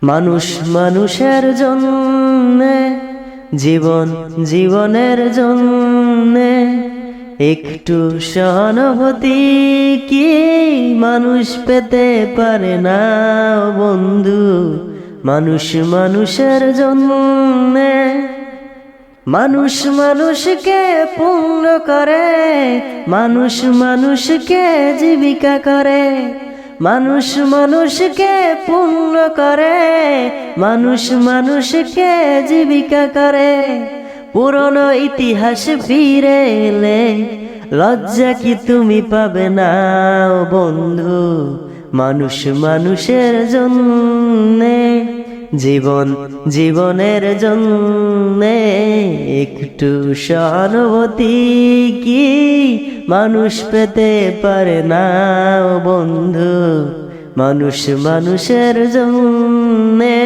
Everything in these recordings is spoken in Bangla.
মানুষ মানুষের জন্যে, জীবন জীবনের জন্যে একটু সহানুভূতি কি মানুষ পেতে পারে না বন্ধু। মানুষ মানুষের জন্যে, মানুষ মানুষকে পূর্ণ করে, মানুষ মানুষকে জীবিকা করে, মানুষ মানুষকে পূর্ণ করে, মানুষ মানুষকে জীবিকা করে। পুরনো ইতিহাস ফিরে এলে লজ্জা কি তুমি পাবে না বন্ধু। মানুষ মানুষের জন্যে, জীবন জীবনের জন্যে একটু সহানুভূতি কি মানুষ পেতে পারে না বন্ধু। মানুষ মানুষের জন্যে।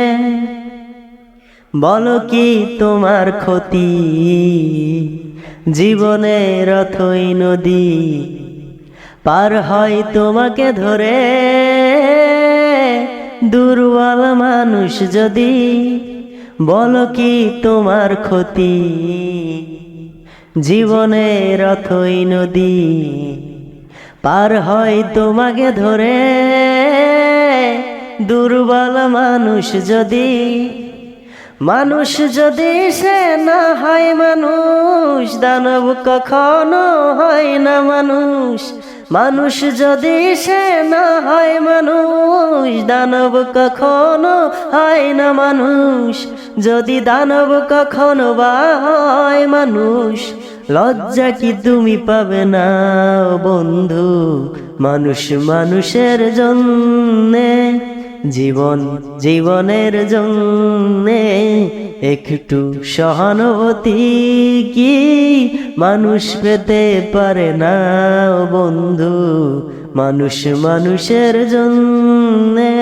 বলো কি তোমার ক্ষতি, জীবনের অথই নদী পার হয় তোমাকে ধরে, দুর্বল মানুষ যদি। বলো কি তোমার ক্ষতি, জীবনের অথই নদী পার হয় তোমাকে ধরে, দুর্বল মানুষ যদি। মানুষ যদি সে না হয় মানুষ, দানব কখনো হয় না মানুষ। মানুষ যদি সে না হয় মানুষ, দানব কখনো হয় না মানুষ। যদি দানব কখনো বা হয় মানুষ, লজ্জা কি তুমি পাবে না বন্ধু। মানুষ মানুষের জন্যে, জীবন জীবনের জন্যে একটু সহানুভূতি কি মানুষ পেতে পারে না বন্ধু। মানুষ মানুষের জন্যে।